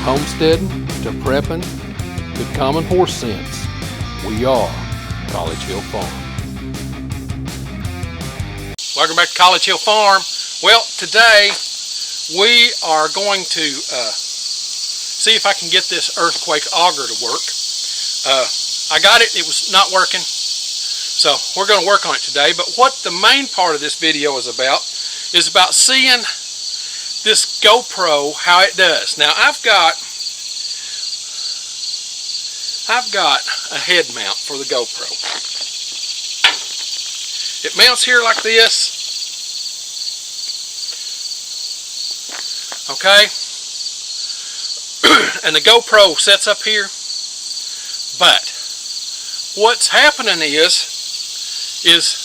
homesteading to prepping to common horse sense, we are College Hill Farm. Welcome back to College Hill Farm. Well, today we are going to see if I can get this earthquake auger to work. I got it, it was not working, so we're going to work on it today. But what the main part of this video is about seeing this GoPro, how it does. Now I've got a head mount for the GoPro. It mounts here like this. Okay, and the GoPro sets up here. But what's happening is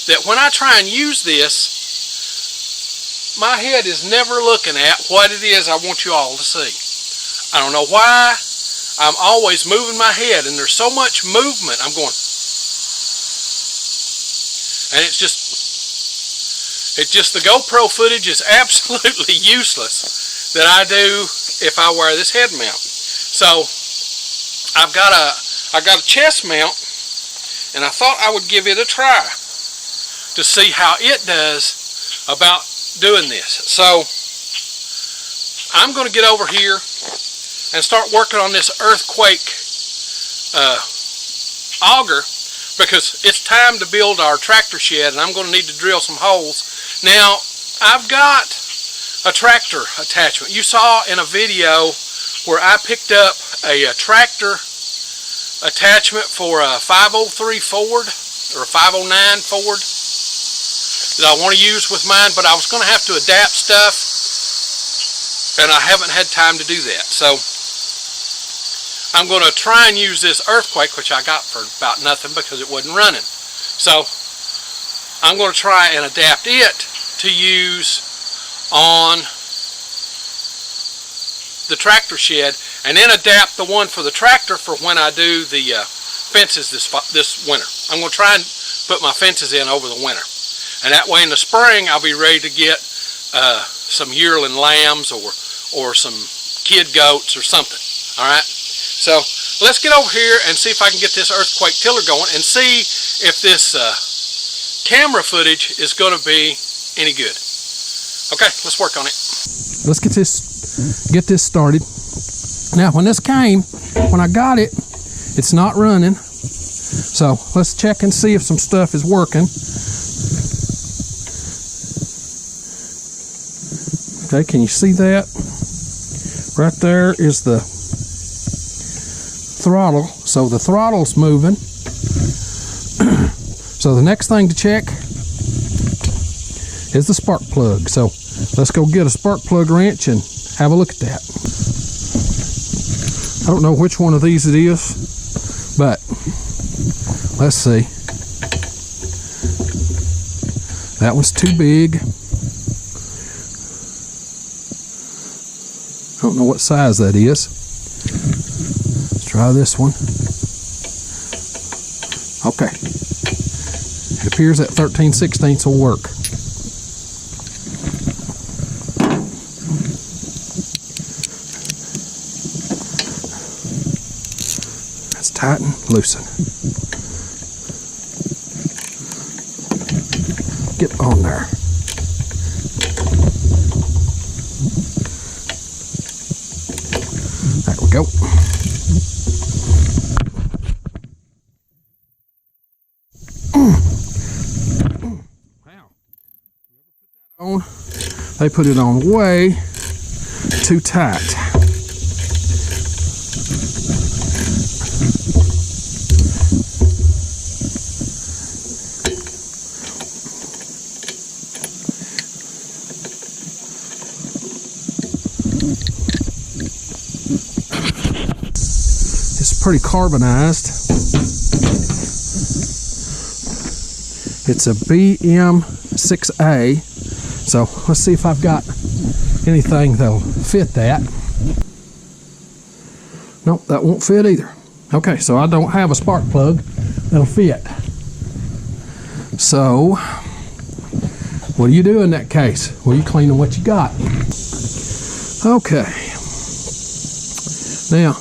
that when I try and use this, my head is never looking at what it is I want you all to see. I don't know why. I'm always moving my head, and there's so much movement. I'm going, and it's just the GoPro footage is absolutely useless that I do if I wear this head mount. So I've got a chest mount, and I thought I would give it a try to see how it does about doing this. So I'm going to get over here and start working on this earthquake auger, because it's time to build our tractor shed, and I'm going to need to drill some holes. Now I've got a tractor attachment. You saw in a video where I picked up a tractor attachment for a 503 Ford or a 509 Ford that I want to use with mine, but I was going to have to adapt stuff, and I haven't had time to do that. So I'm going to try and use this earthquake, which I got for about nothing because it wasn't running. So I'm going to try and adapt it to use on the tractor shed, and then adapt the one for the tractor for when I do the fences this winter. I'm going to try and put my fences in over the winter, and that way in the spring I'll be ready to get some yearling lambs or some kid goats or something. All right, so let's get over here and see if I can get this earthquake tiller going and see if this camera footage is going to be any good. Okay, let's work on it. Let's get this started. Now when I got it, it's not running. So let's check and see if some stuff is working. Okay, can you see that? Right there is the throttle. So the throttle's moving. So the next thing to check is the spark plug. So let's go get a spark plug wrench and have a look at that. I don't know which one of these it is, but let's see. That one's too big. I don't know what size that is. Let's try this one. Okay. It appears that 13/16 will work. Let's tighten, loosen. Get on there. There we go. Wow. They put it on way too tight. It's pretty carbonized. It's a BM6A. So let's see if I've got anything that'll fit that. Nope, that won't fit either. Okay, so I don't have a spark plug that'll fit. So what do you do in that case? Well, you clean what you got. Okay. Now,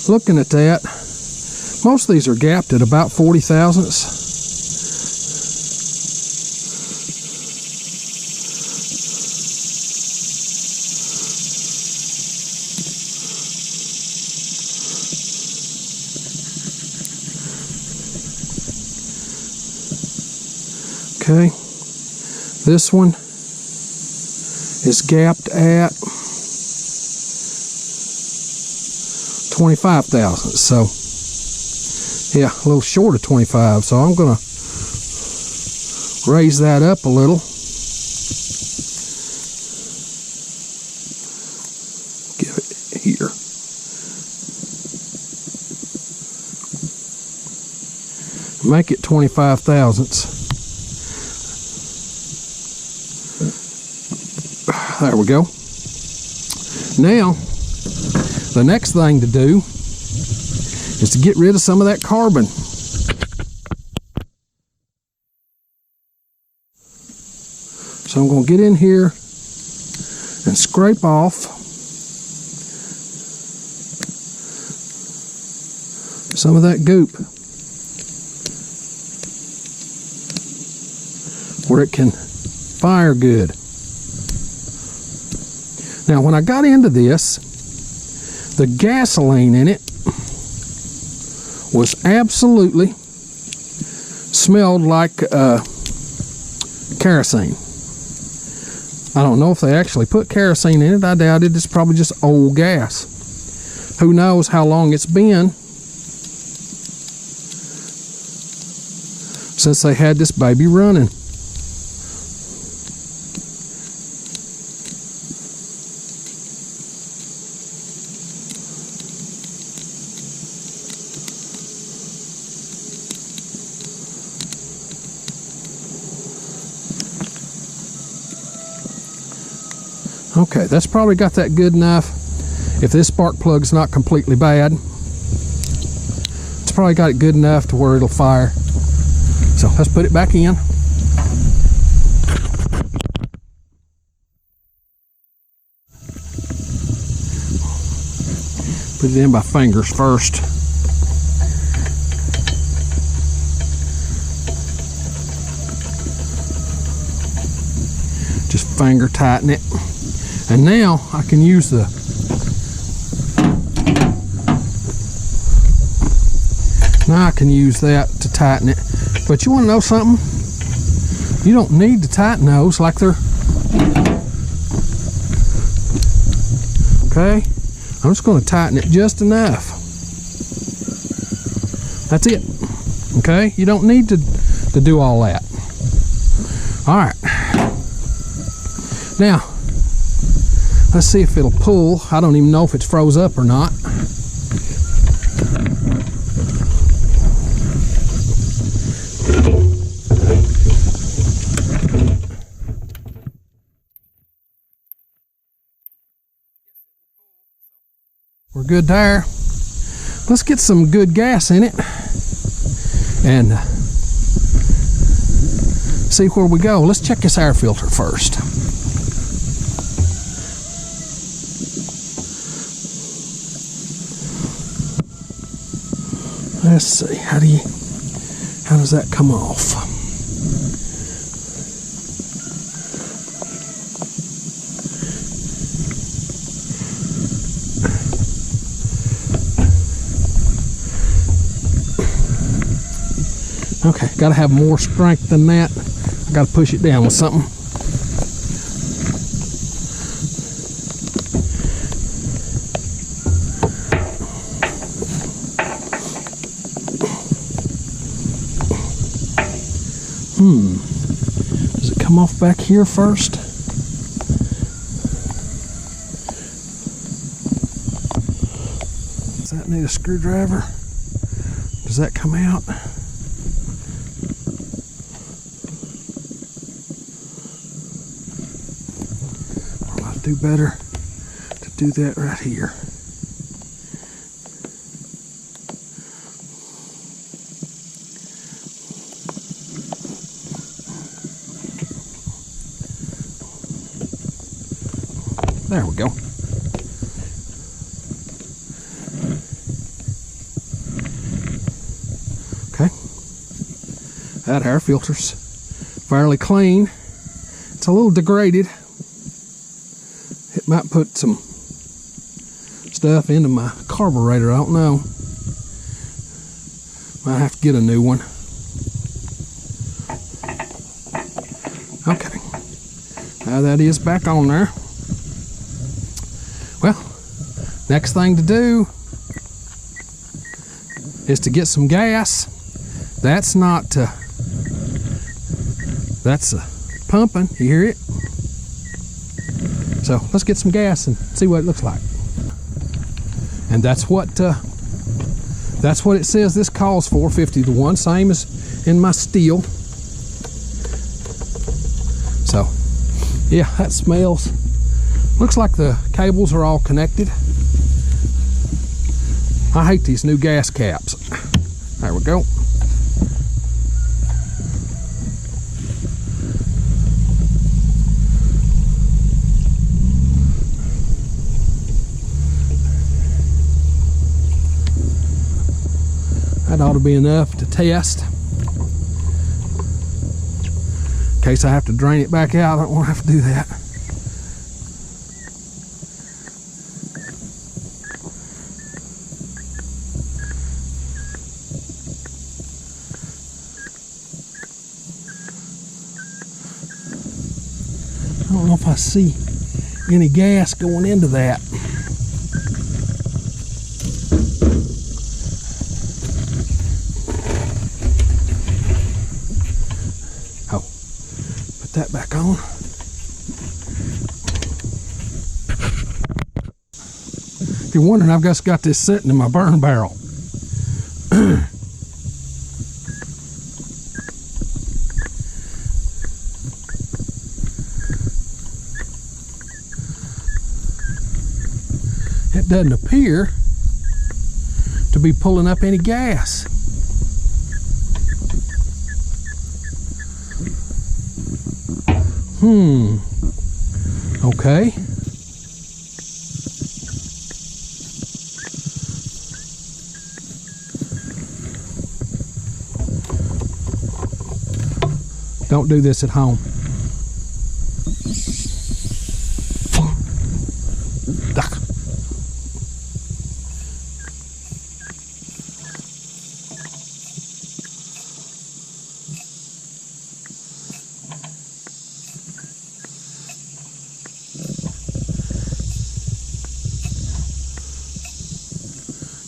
looking at that, most of these are gapped at about 40 thousandths. Okay, this one is gapped at 25 thousandths. So, yeah, a little short of 25. So I'm gonna raise that up a little. Give it here. Make it 25 thousandths. There we go. Now, the next thing to do is to get rid of some of that carbon. So I'm going to get in here and scrape off some of that goop where it can fire good. Now, when I got into this, the gasoline in it was absolutely smelled like kerosene. I don't know if they actually put kerosene in it. I doubt it. It's probably just old gas. Who knows how long it's been since they had this baby running. Okay, that's probably got that good enough. If this spark plug's not completely bad, it's probably got it good enough to where it'll fire. So let's put it back in. Put it in by fingers first. Just finger tighten it. And now I can use the that to tighten it. But you want to know something? You don't need to tighten those like they're... Okay? I'm just going to tighten it just enough. That's it. Okay? You don't need to do all that. Alright. Now, let's see if it'll pull. I don't even know if it's froze up or not. We're good there. Let's get some good gas in it and see where we go. Let's check this air filter first. Let's see, how does that come off? Okay, gotta have more strength than that. I gotta push it down with something. Does it come off back here first? Does that need a screwdriver? Does that come out? Or I'll do better to do that right here. There we go. That air filter's fairly clean. It's a little degraded. It might put some stuff into my carburetor, I don't know. Might have to get a new one. Okay, now that is back on there. Well, next thing to do is to get some gas. That's not that's pumping, you hear it? So let's get some gas and see what it looks like. And that's what it says this calls for, 50 to 1, same as in my steel. So yeah, that smells. Looks like the cables are all connected. I hate these new gas caps. There we go. That ought to be enough to test. In case I have to drain it back out, I don't want to have to do that. I don't know if I see any gas going into that. Oh, put that back on. If you're wondering, I've just got this sitting in my burn barrel. It doesn't appear to be pulling up any gas. Okay. Don't do this at home.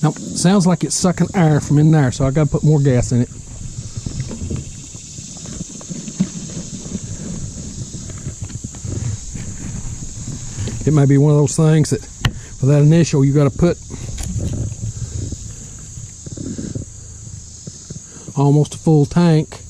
Nope, sounds like it's sucking air from in there, so I gotta put more gas in it. It may be one of those things that for that initial you gotta put almost a full tank.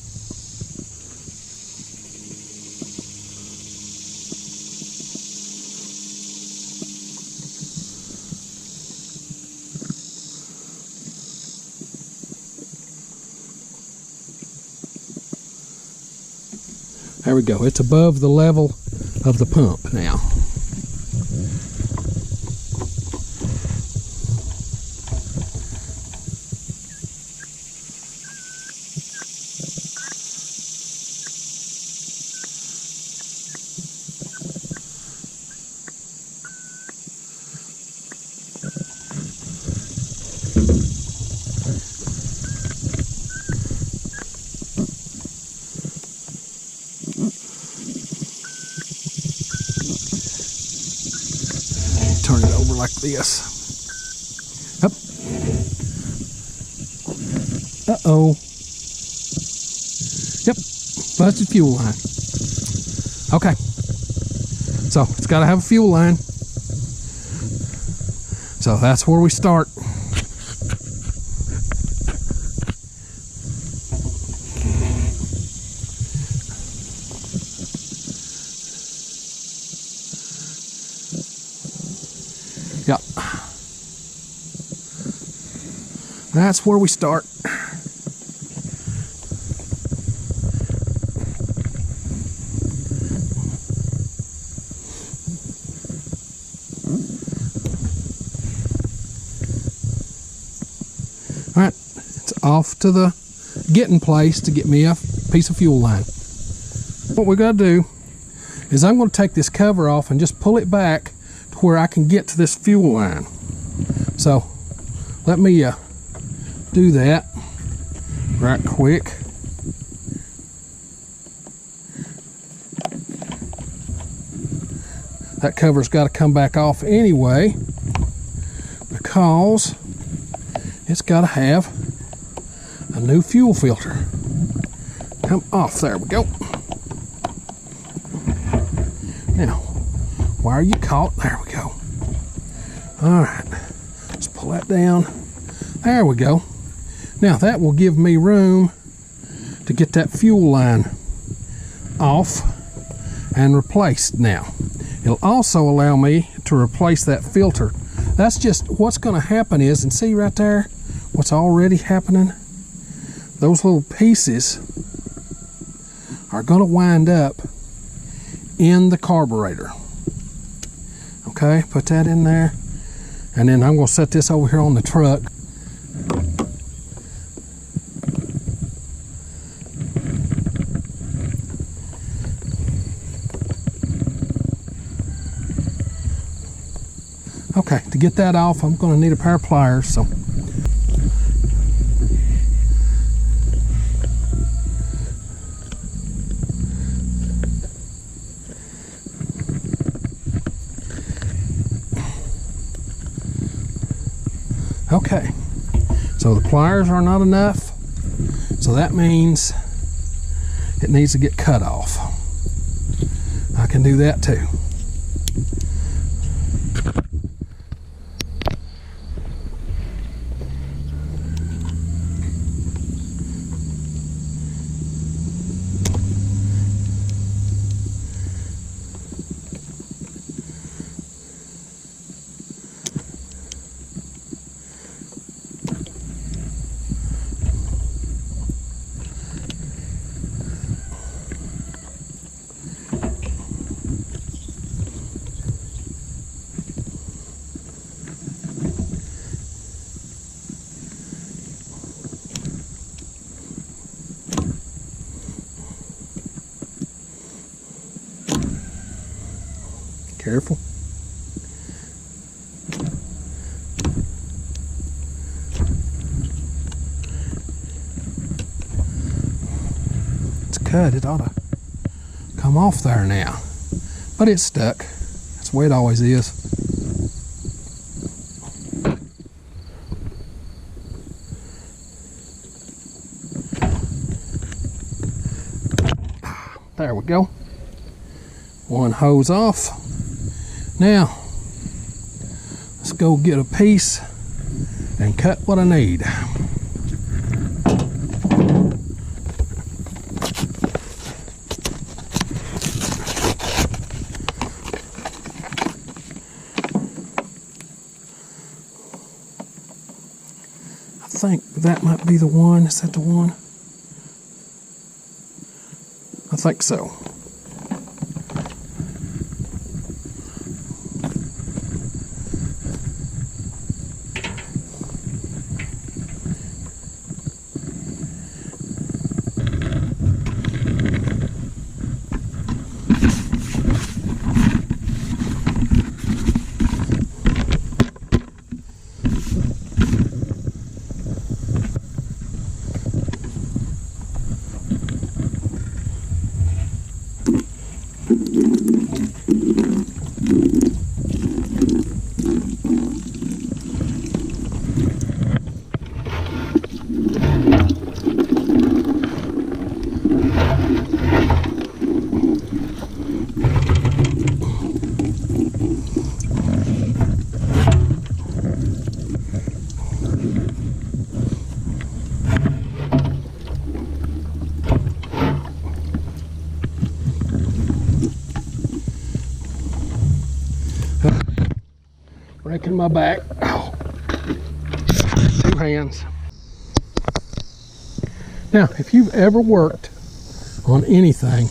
There we go. It's above the level of the pump now. Turn it over like this. Up. Uh-oh. Yep, busted fuel line. Okay. So, it's got to have a fuel line. So, that's where we start. Yeah, that's where we start. All right, it's off to the getting place to get me a piece of fuel line. What we got to do is I'm going to take this cover off and just pull it back to where I can get to this fuel line. So let me do that right quick. That cover's got to come back off anyway, because it's got to have a new fuel filter. Come off. There we go. Now, why are you caught? There we go. All right, let's pull that down. There we go. Now that will give me room to get that fuel line off and replaced. Now it'll also allow me to replace that filter. That's just what's going to happen is, and see right there what's already happening, those little pieces are going to wind up in the carburetor. Okay, put that in there, and then I'm going to set this over here on the truck. Okay, to get that off, I'm going to need a pair of pliers. So okay, so the pliers are not enough, so that means it needs to get cut off. I can do that too. Careful. It's cut. It ought to come off there now, but it's stuck. That's the way it always is. There we go. One hose off. Now, let's go get a piece and cut what I need. I think that might be the one. Is that the one? I think so. Breaking my back. Oh. 2 hands. Now, if you've ever worked on anything,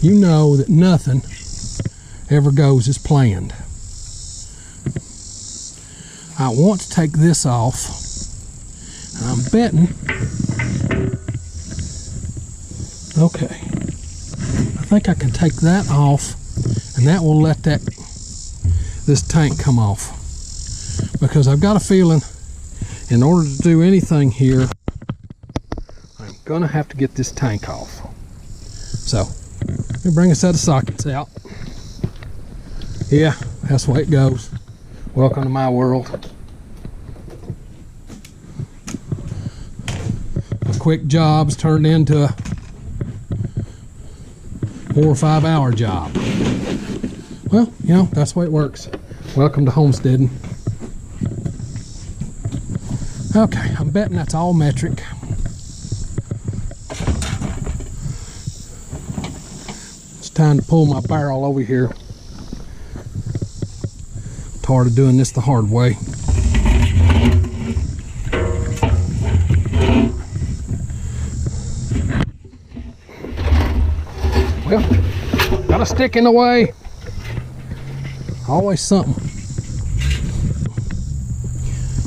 you know that nothing ever goes as planned. I want to take this off, and I'm betting Okay, I think I can take that off, and that will let this tank come off, because I've got a feeling in order to do anything here I'm gonna have to get this tank off. So let me bring a set of sockets out. Yeah, that's the way it goes. Welcome to my world. A quick job's turned into a 4 or 5 hour job. Well, you know, that's the way it works. Welcome to homesteading. Okay, I'm betting that's all metric. It's time to pull my barrel over here. Tired of doing this the hard way. Well, got a stick in the way. Always something.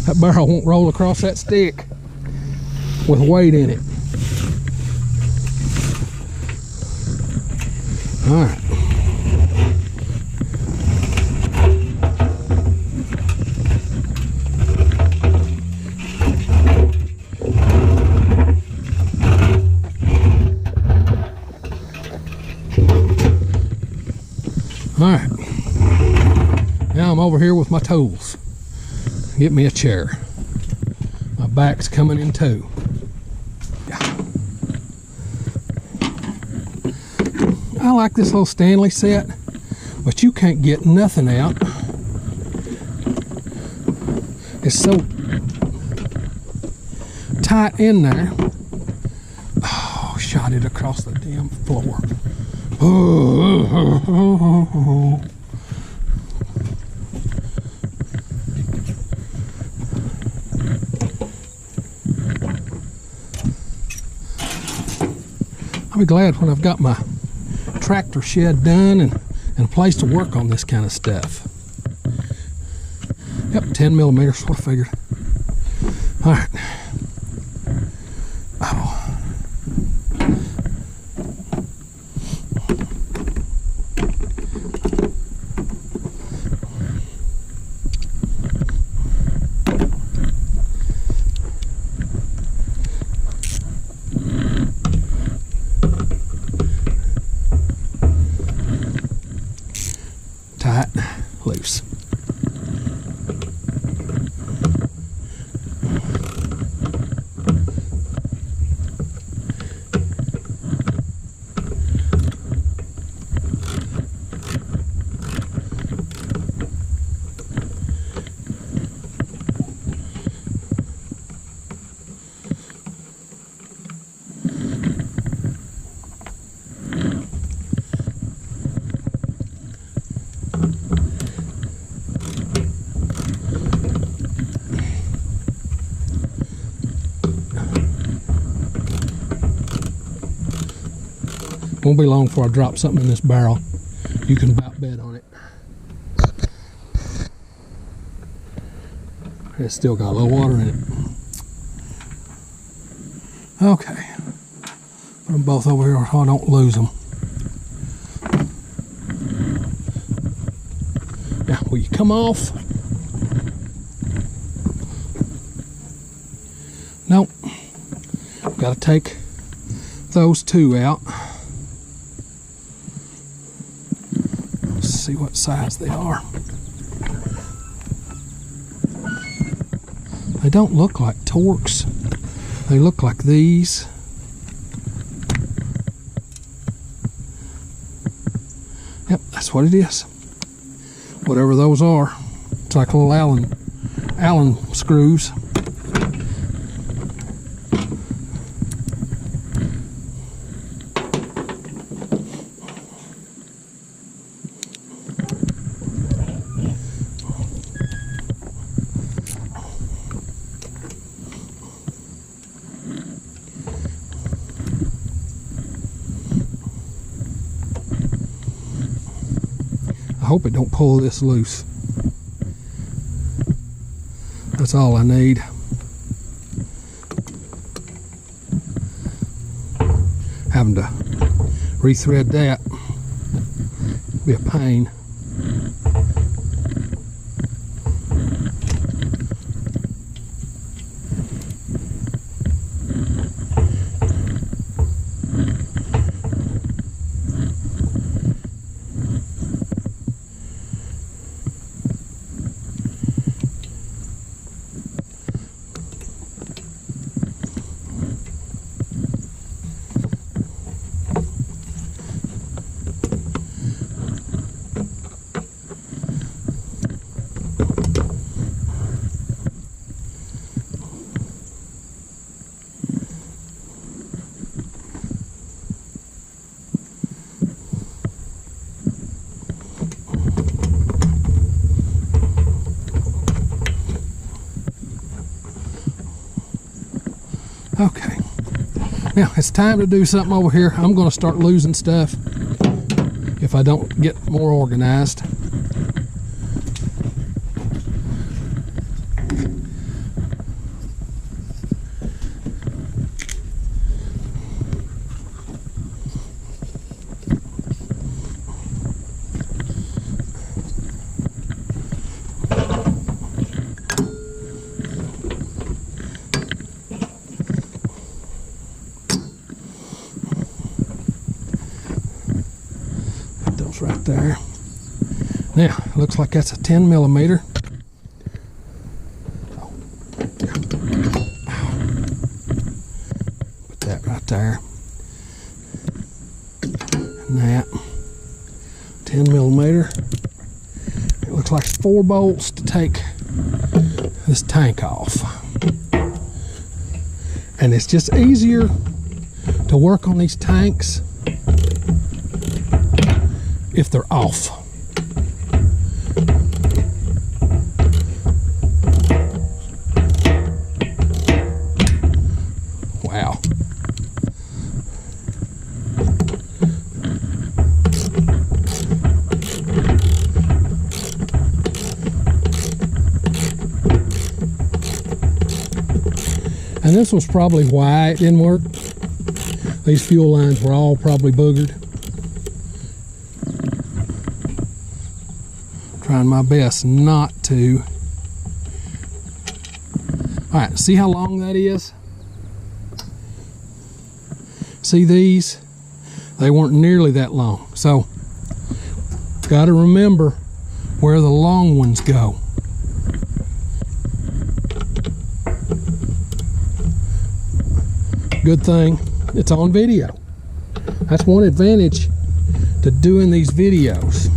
That barrel won't roll across that stick with weight in it. All right. All right. Now I'm over here with my tools. Get me a chair. My back's coming in too. Yeah. I like this little Stanley set, but you can't get nothing out. It's so tight in there. Oh, shot it across the damn floor. Oh. I'll be glad when I've got my tractor shed done and a place to work on this kind of stuff. Yep, 10 millimeters, what I figured. All right. Oh. Tight, loose. Won't be long before I drop something in this barrel. You can about bet on it. It's still got a little water in it. Okay. Put them both over here so I don't lose them. Now, will you come off? Nope. Got to take those two out. See what size they are. They don't look like Torx. They look like these. Yep, that's what it is. Whatever those are. It's like little Allen screws. I hope it don't pull this loose. That's all I need. Having to Rethread that. Be a pain. Okay, now it's time to do something over here. I'm going to start losing stuff if I don't get more organized. Right there. Now, looks like that's a 10 millimeter. Put that right there. And that 10 millimeter. It looks like 4 bolts to take this tank off. And it's just easier to work on these tanks if they're off. Wow. And this was probably why it didn't work. These fuel lines were all probably boogered. Trying my best not to. All right, see how long that is? See these? They weren't nearly that long. So, got to remember where the long ones go. Good thing it's on video. That's one advantage to doing these videos.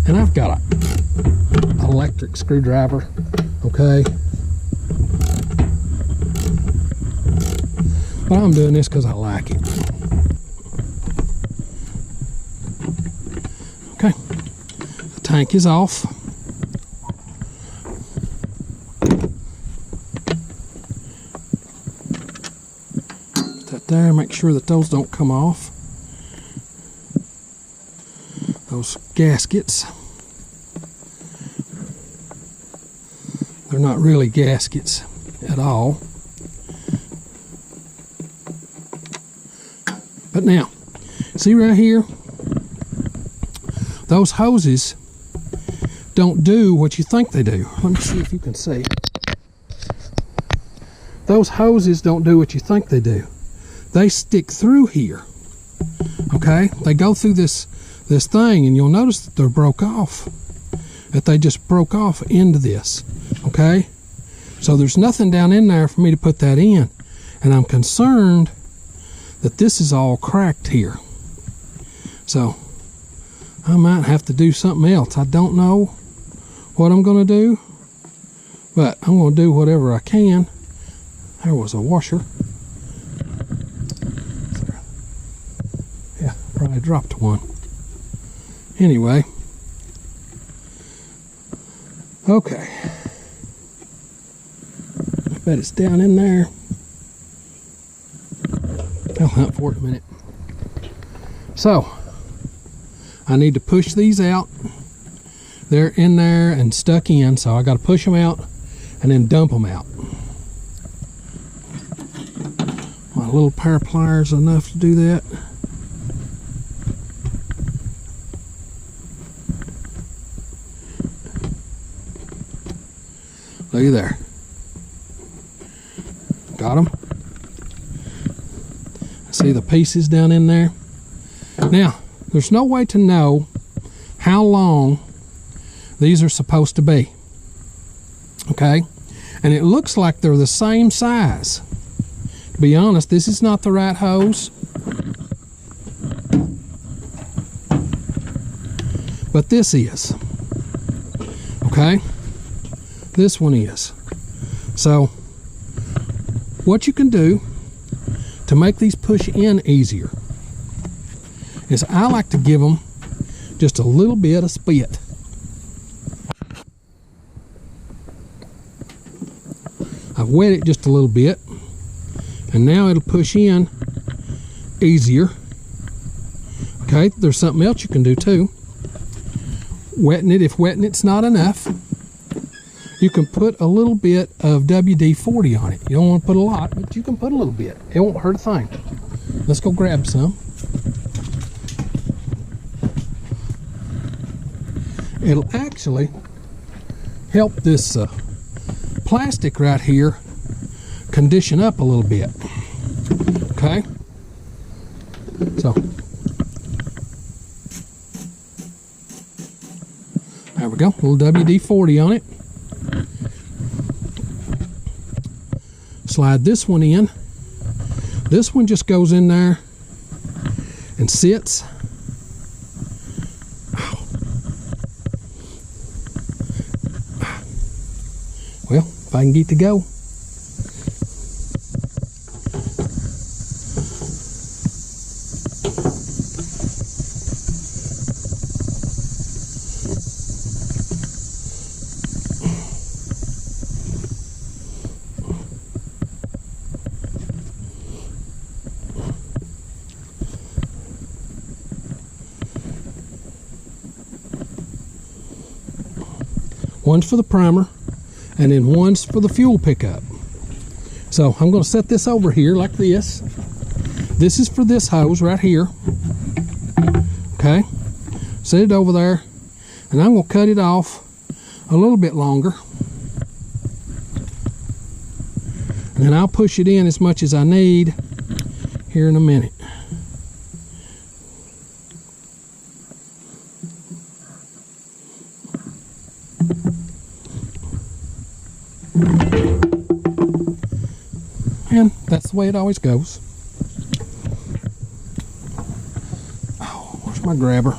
And I've got an electric screwdriver, okay? But I'm doing this because I like it. Okay, the tank is off. Put that there, make sure that those don't come off. Those gaskets. They're not really gaskets at all. But now, see right here? Those hoses don't do what you think they do. Let me see if you can see. Those hoses don't do what you think they do. They stick through here. Okay? They go through this thing, and you'll notice that they're broke off. That they just broke off into this. Okay? So there's nothing down in there for me to put that in. And I'm concerned that this is all cracked here. So I might have to do something else. I don't know what I'm going to do, but I'm going to do whatever I can. There was a washer. Yeah, probably dropped one. Anyway. Okay. I bet it's down in there. I'll hunt for it in a minute. So, I need to push these out. They're in there and stuck in, so I got to push them out and then dump them out. A little pair of pliers enough to do that. Looky there. Got them. See the pieces down in there? Now, there's no way to know how long these are supposed to be. Okay? And it looks like they're the same size. To be honest, this is not the right hose. But this is. Okay? This one is. So, what you can do to make these push in easier is I like to give them just a little bit of spit. I've wet it just a little bit, and now it'll push in easier. Okay, there's something else you can do too. Wetting it, if wetting it's not enough, you can put a little bit of WD-40 on it. You don't want to put a lot, but you can put a little bit. It won't hurt a thing. Let's go grab some. It'll actually help this plastic right here condition up a little bit. Okay? So, there we go. A little WD-40 on it. Slide this one in. This one just goes in there and sits. Well, if I can get to go. One's for the primer, and then one's for the fuel pickup. So I'm going to set this over here like this. This is for this hose right here. Okay, set it over there, and I'm going to cut it off a little bit longer, and then I'll push it in as much as I need here in a minute. And that's the way it always goes. Oh, where's my grabber?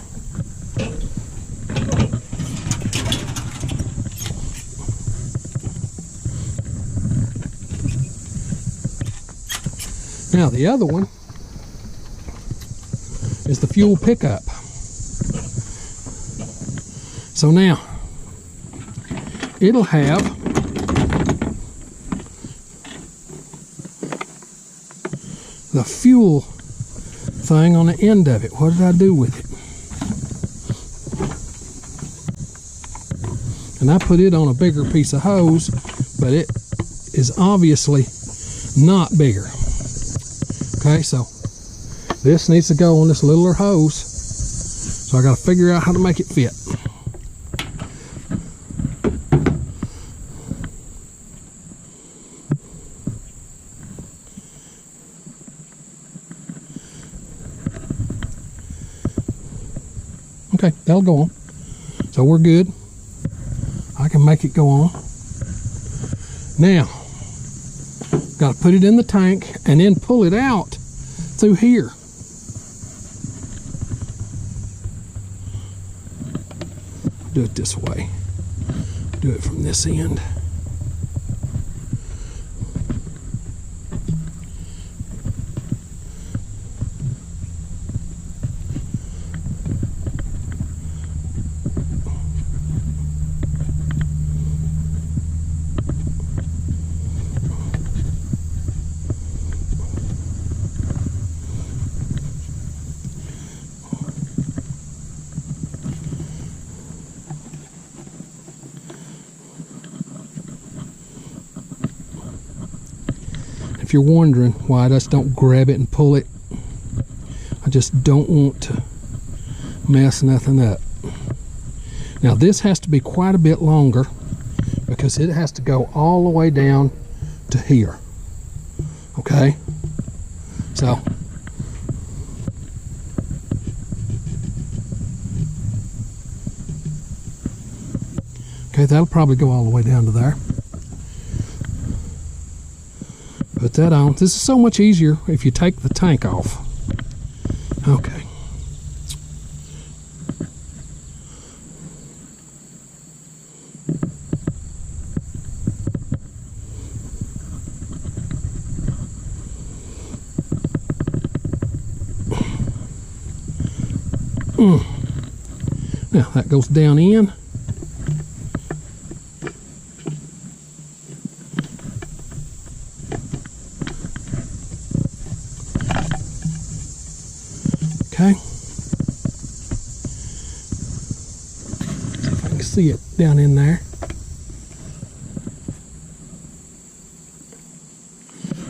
Now the other one is the fuel pickup. So now it'll have the fuel thing on the end of it. What did I do with it? And I put it on a bigger piece of hose, but it is obviously not bigger. Okay, so this needs to go on this littler hose, so I got to figure out how to make it fit. Okay, that'll go on. So we're good. I can make it go on. Now, got to put it in the tank and then pull it out through here. Do it this way. Do it from this end. if you're wondering why I just don't grab it and pull it, I just don't want to mess nothing up. Now this has to be quite a bit longer because it has to go all the way down to here. Okay, so okay, that'll probably go all the way down to there. Put that on. This is so much easier if you take the tank off. Okay. Now that goes down in. Okay. See if I can see it down in there.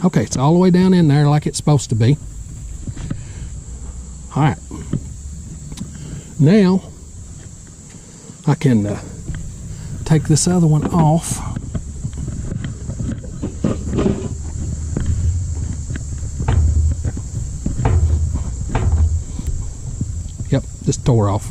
Okay, it's all the way down in there like it's supposed to be. All right. Now I can take this other one off. Yep, just tore off.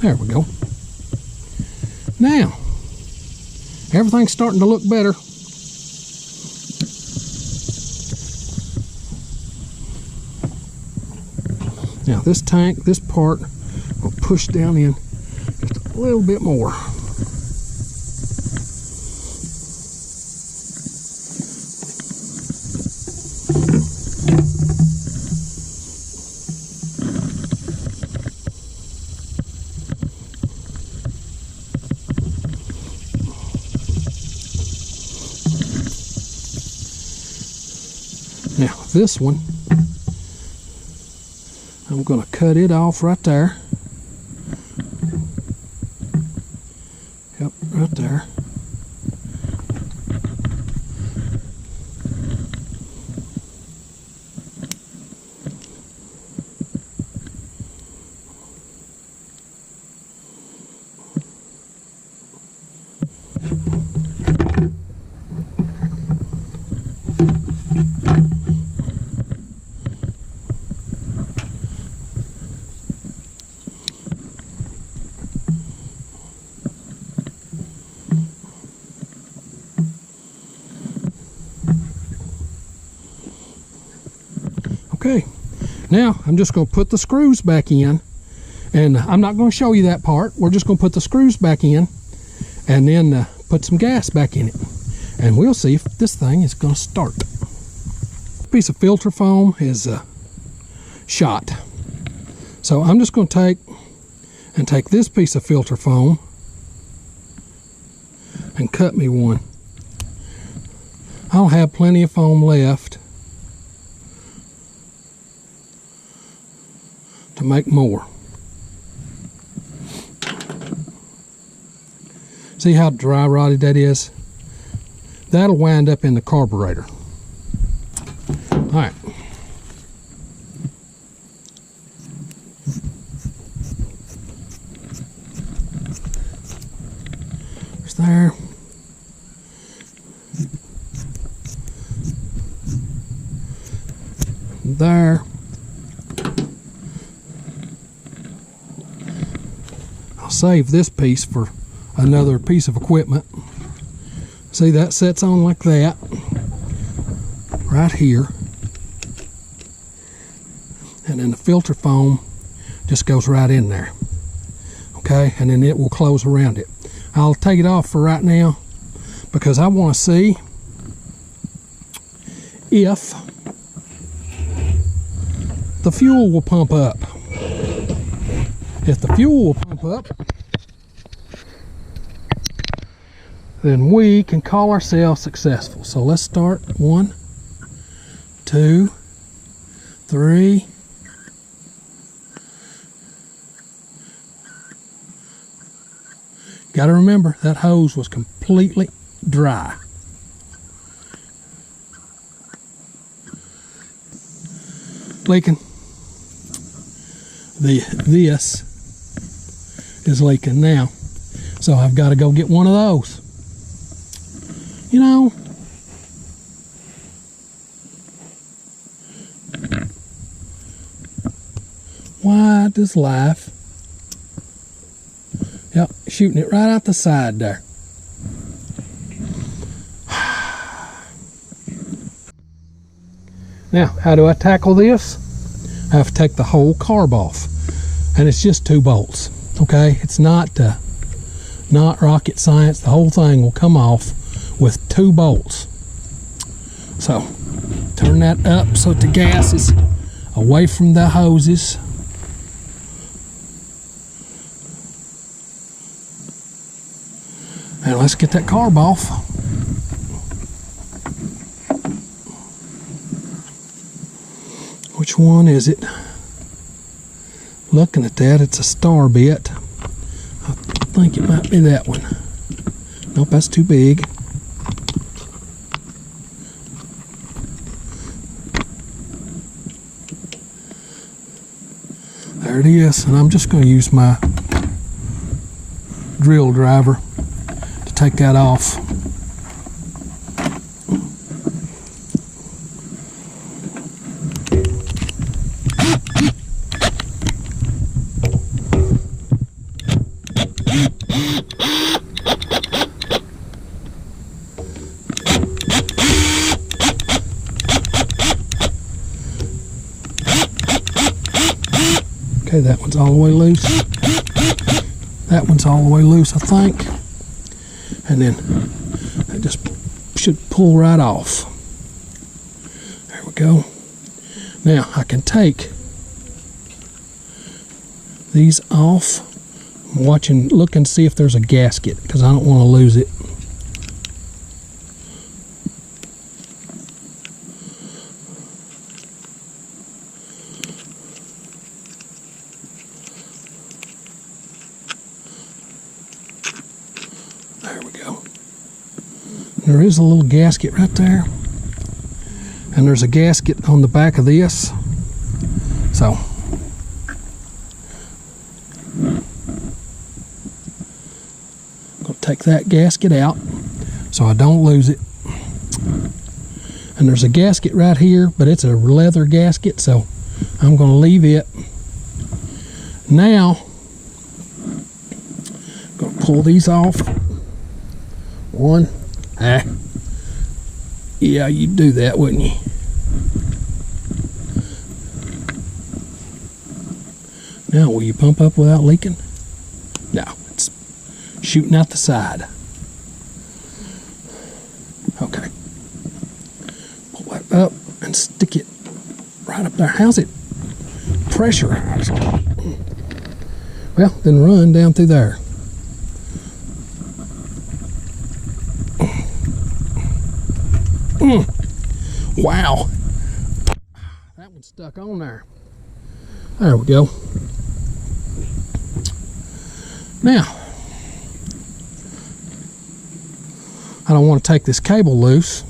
There we go. Now, everything's starting to look better. Now this tank, this part, will push down in just a little bit more. Now this one, I'm going to cut it off right there. Yep, right there. Okay, now I'm just going to put the screws back in, and I'm not going to show you that part. We're just going to put the screws back in and then put some gas back in it, and we'll see if this thing is going to start. This piece of filter foam is shot, so I'm just going to take this piece of filter foam and cut me one. I'll have plenty of foam left to make more. See how dry rotted that is? That'll wind up in the carburetor. All right. There's there. There. I'll save this piece for another piece of equipment. See, that sets on like that right here, and then the filter foam just goes right in there. Okay, and then it will close around it. I'll take it off for right now because I want to see if the fuel will pump up. If the fuel will pump up, then we can call ourselves successful. So let's start. 1, 2, 3. Got to remember that hose was completely dry. Leaking. This is leaking now. So I've got to go get one of those. You know, why does life, yep, shooting it right out the side there. Now, how do I tackle this? I have to take the whole carb off, and it's just 2 bolts. Okay, it's not rocket science. The whole thing will come off with 2 bolts. So turn that up so that the gas is away from the hoses. And let's get that carb off. Which one is it? Looking at that, it's a star bit. I think it might be that one. Nope, that's too big. There it is, and I'm just going to use my drill driver to take that off. Okay, that one's all the way loose. That one's all the way loose, I think. And then that just should pull right off. There we go. Now I can take these off. I'm watching, look and see if there's a gasket, because I don't want to lose it. There we go. There is a little gasket right there, and there's a gasket on the back of this. So I'm going to take that gasket out so I don't lose it. And there's a gasket right here, but it's a leather gasket, so I'm going to leave it. Now I'm going to pull these off. One. Yeah, you'd do that, wouldn't you? Now, will you pump up without leaking? No, it's shooting out the side. Okay. Pull that up and stick it right up there. How's it pressurized? Well, then run down through there. Wow, that one's stuck on there. There we go. Now, I don't want to take this cable loose,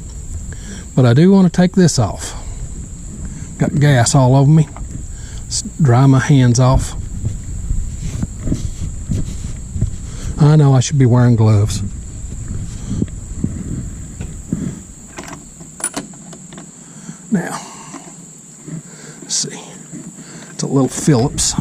but I do want to take this off. Got gas all over me. Let's dry my hands off. I know I should be wearing gloves. Now, let's see, it's a little Phillips.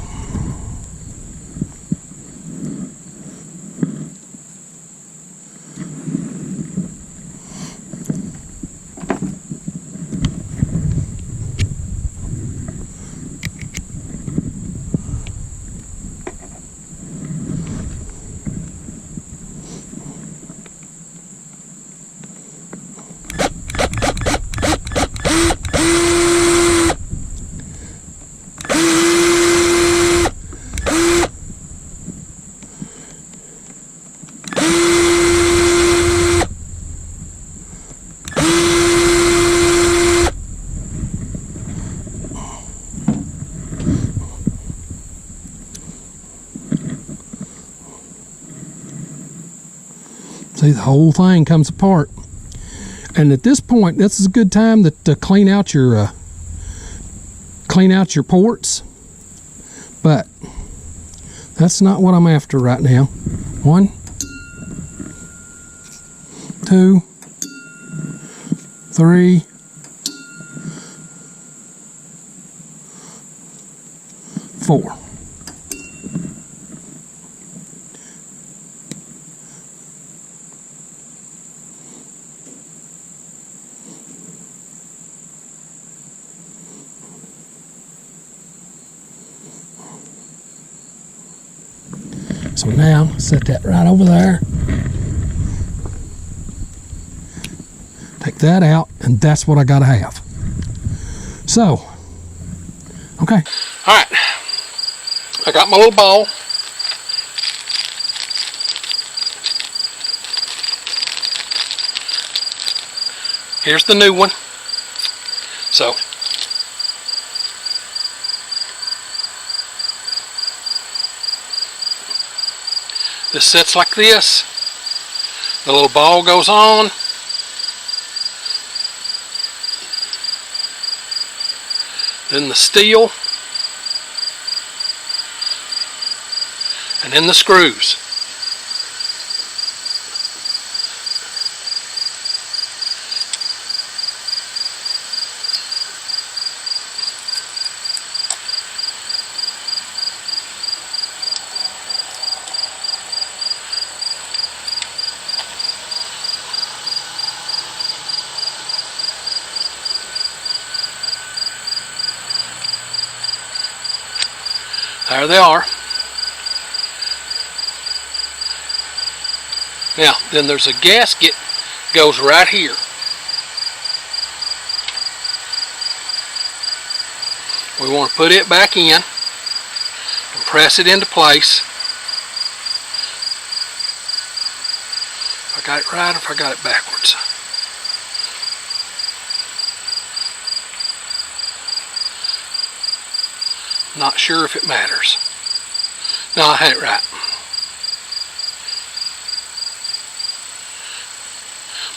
See, the whole thing comes apart. And at this point, this is a good time to clean out your ports. But that's not what I'm after right now. 1, 2, 3, 4. So now, set that right over there. Take that out, and that's what I gotta have. So, okay. All right, I got my little ball. Here's the new one. So, this sits like this. The little ball goes on. Then the steel. And then the screws. There they are. Now, then there's a gasket goes right here. We want to put it back in and press it into place. If I got it right or if I got it backwards. Not sure if it matters. No, I had it right.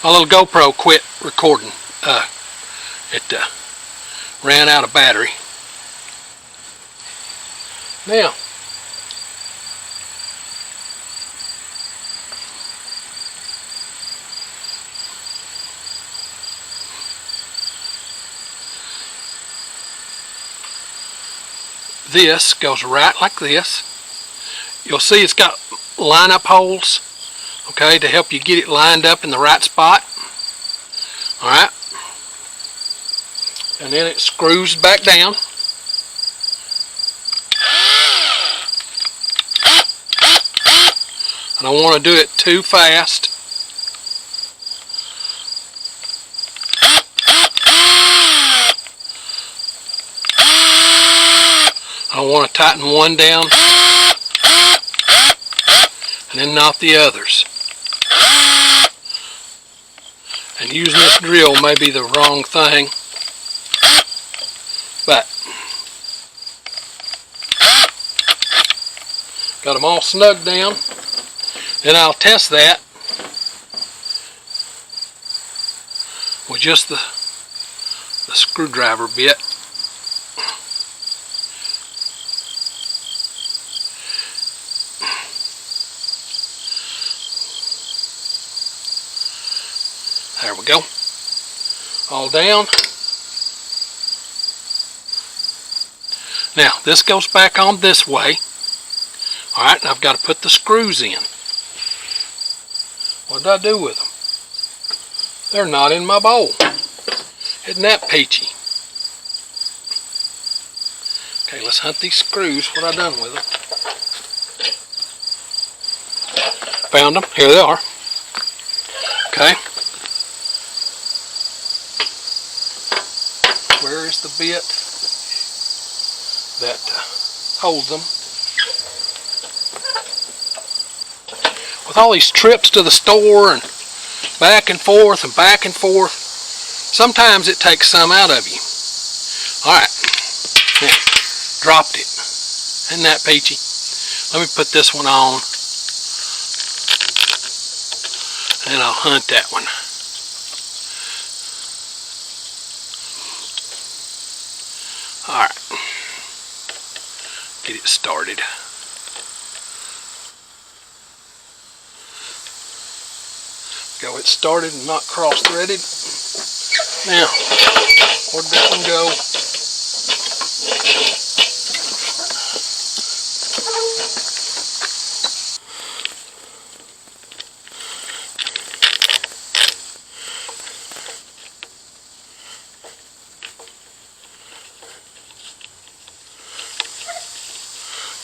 My little GoPro quit recording. It ran out of battery. Now, this goes right like this. You'll see it's got line-up holes, okay, to help you get it lined up in the right spot. Alright. And then it screws back down. I don't want to do it too fast. I want to tighten one down and then not the others. And using this drill may be the wrong thing, but got them all snug down. Then I'll test that with just the screwdriver bit. There we go. All down. Now, this goes back on this way. Alright, and I've got to put the screws in. What did I do with them? They're not in my bowl. Isn't that peachy? Okay, let's hunt these screws. What have I done with them? Found them. Here they are. Okay. Where is the bit that holds them? With all these trips to the store and back and forth, sometimes it takes some out of you. Alright, now, dropped it. Isn't that peachy? Let me put this one on. and I'll hunt that one. Alright, get it started. Go it started and not cross-threaded. Now, where'd that one go?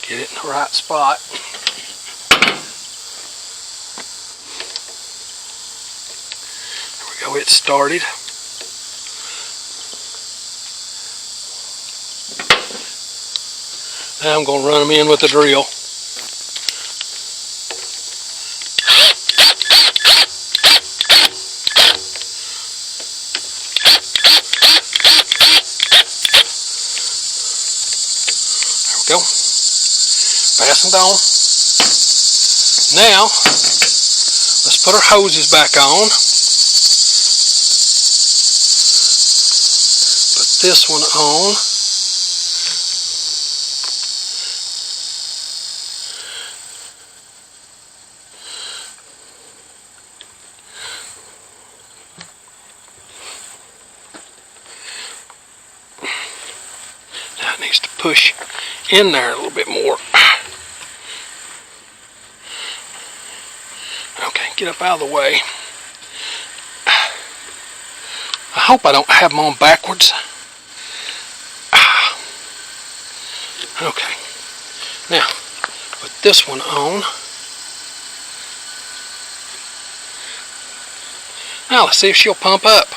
Get it in the right spot. There we go, it's started. Now I'm going to run them in with the drill. There we go. Fastened on. Now, let's put our hoses back on. Put this one on. Now it needs to push in there a little bit more. Okay, get up out of the way. I hope I don't have them on backwards. Okay, now put this one on. Now let's see if she'll pump up.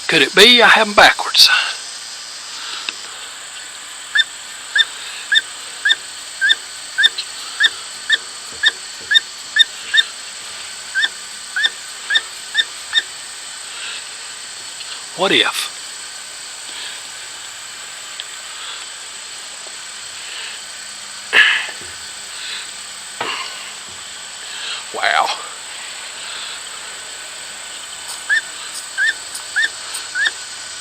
Could it be I have them backwards? What if? Wow.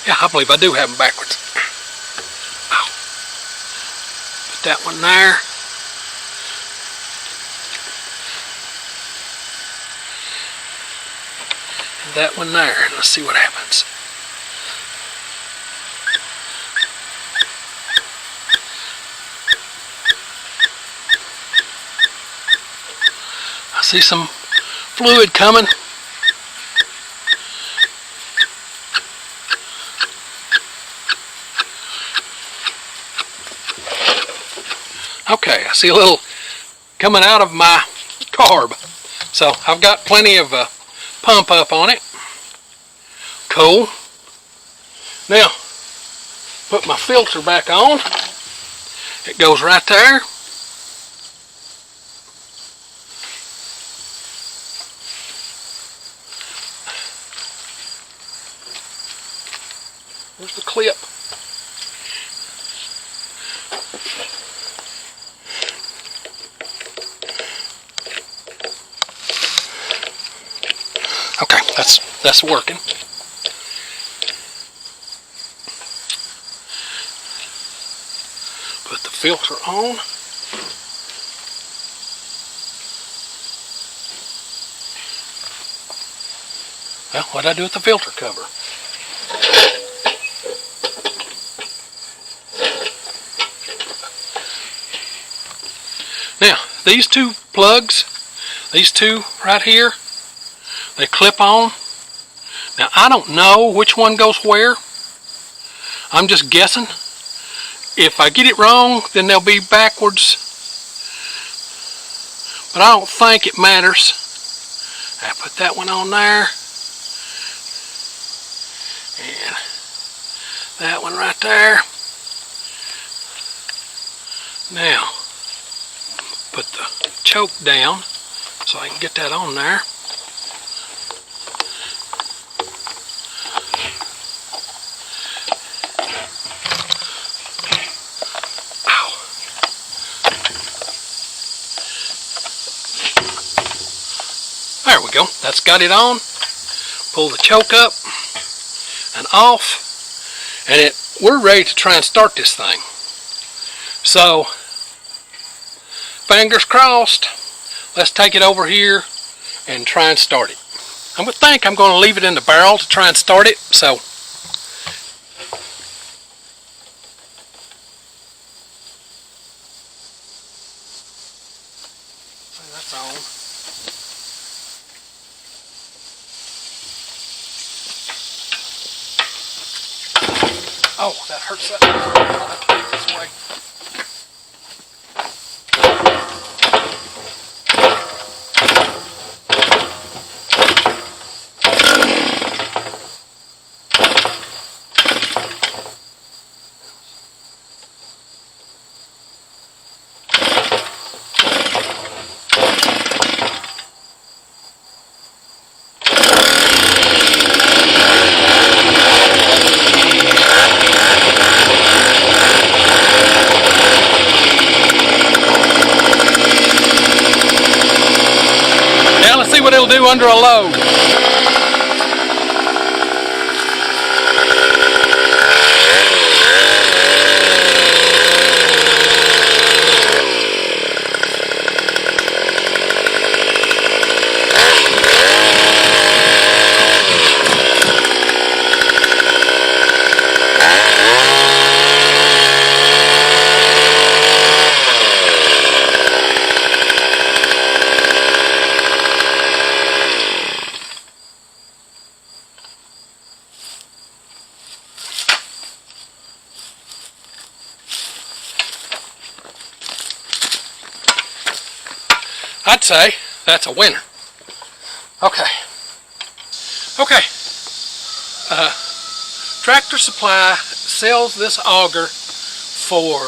Yeah, I believe I do have them backwards. Ow. Put that one there. And that one there. And let's see what happens. I see some fluid coming. Okay, I see a little coming out of my carb. So I've got plenty of pump up on it. Cool. Now, put my filter back on. It goes right there. There's the clip. Okay, that's working. Put the filter on. Well, what did I do with the filter cover? Now, these two plugs, these two right here, they clip on. Now, I don't know which one goes where. I'm just guessing. If I get it wrong, then they'll be backwards. But I don't think it matters. I put that one on there. And that one right there. Now, put the choke down so I can get that on there. go. That's got it on. Pull the choke up and off, and we're ready to try and start this thing. So, fingers crossed. Let's take it over here and try and start it. I would think I'm going to leave it in the barrel to try and start it. So, that's on. Oh, that hurts. I'll have to put it this way. See what it'll do under a load. I'd say that's a winner. Okay. Tractor Supply sells this auger for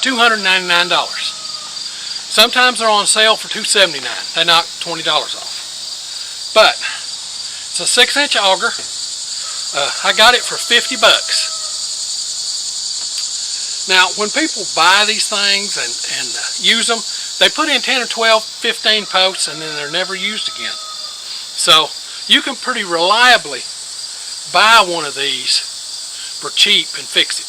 $299. Sometimes they're on sale for $279. They knock $20 off. But it's a 6-inch auger. I got it for $50. Now, when people buy these things and use them, they put in 10 or 12, 15 posts, and then they're never used again. So, you can pretty reliably buy one of these for cheap and fix it.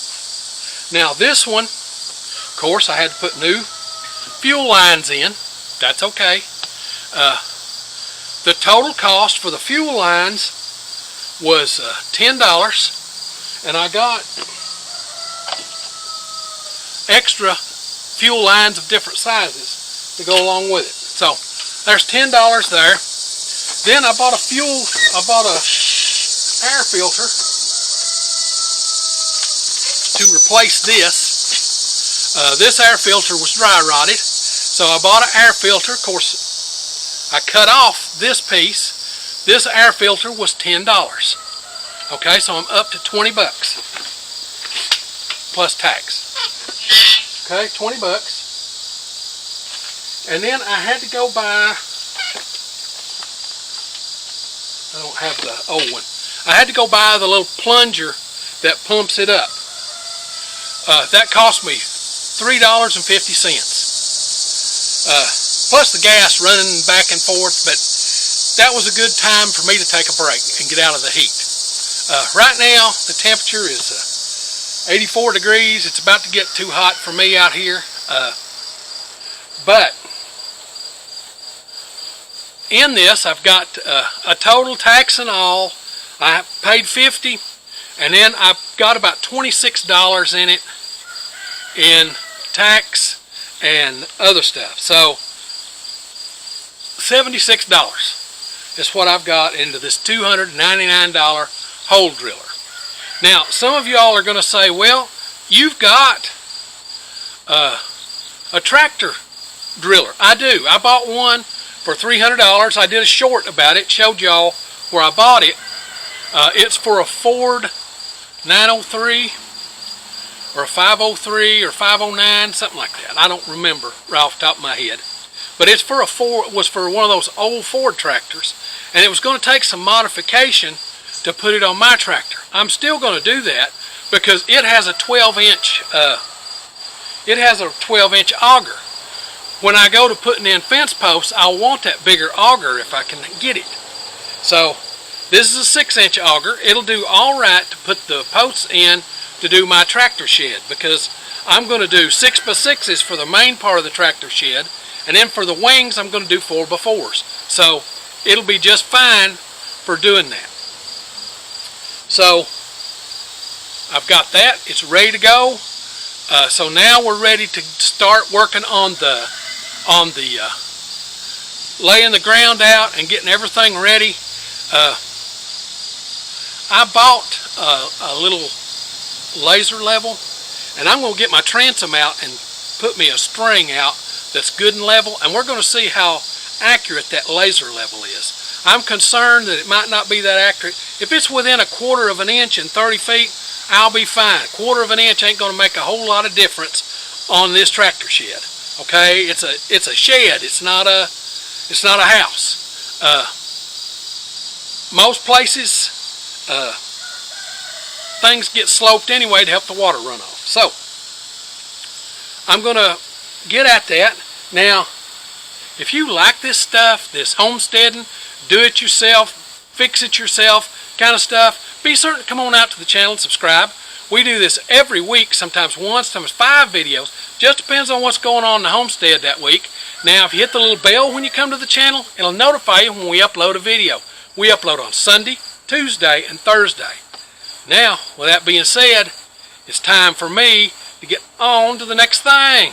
Now, this one, of course, I had to put new fuel lines in. That's okay. The total cost for the fuel lines was $10, and I got extra fuel lines of different sizes to go along with it. So there's $10 there. Then I bought a air filter to replace this. This air filter was dry rotted, so I bought an air filter. Of course, I cut off this piece. This air filter was $10. Okay, so I'm up to $20 plus tax. Okay, $20. And then I had to go buy, I don't have the old one. I had to go buy the little plunger that pumps it up. That cost me $3.50. Plus the gas running back and forth, but that was a good time for me to take a break and get out of the heat. Right now, the temperature is 84 degrees. It's about to get too hot for me out here. But in this, I've got a total tax and all. I paid $50, and then I've got about $26 in it in tax and other stuff. So $76 is what I've got into this $299 hole driller. Now, some of y'all are going to say, well, you've got a tractor driller. I do. I bought one for $300. I did a short about it, showed y'all where I bought it. It's for a Ford 903 or a 503 or 509, something like that. I don't remember right off the top of my head. But it's for was for one of those old Ford tractors, and it was going to take some modification to put it on my tractor. I'm still going to do that because it has a 12-inch auger. when I go to putting in fence posts, I'll want that bigger auger if I can get it. So this is a 6-inch auger. It'll do all right to put the posts in to do my tractor shed, because I'm going to do 6x6s for the main part of the tractor shed, and then for the wings I'm going to do 4x4s. So it'll be just fine for doing that. So I've got that. It's ready to go. So now we're ready to start working on the laying the ground out and getting everything ready. I bought a little laser level, and I'm going to get my transom out and put me a string out that's good and level, and we're going to see how accurate that laser level is. I'm concerned that it might not be that accurate. If it's within 1/4 of an inch and 30 feet, I'll be fine. 1/4 of an inch ain't going to make a whole lot of difference on this tractor shed. Okay, it's a shed. It's not a house. Most places things get sloped anyway to help the water run off. So I'm going to get at that. Now, if you like this stuff, this homesteading, do it yourself, fix it yourself kind of stuff, be certain to come on out to the channel and subscribe. We do this every week, sometimes once, sometimes 5 videos. Just depends on what's going on in the homestead that week. Now, if you hit the little bell when you come to the channel, it'll notify you when we upload a video. We upload on Sunday, Tuesday, and Thursday. Now, with that being said, it's time for me to get on to the next thing.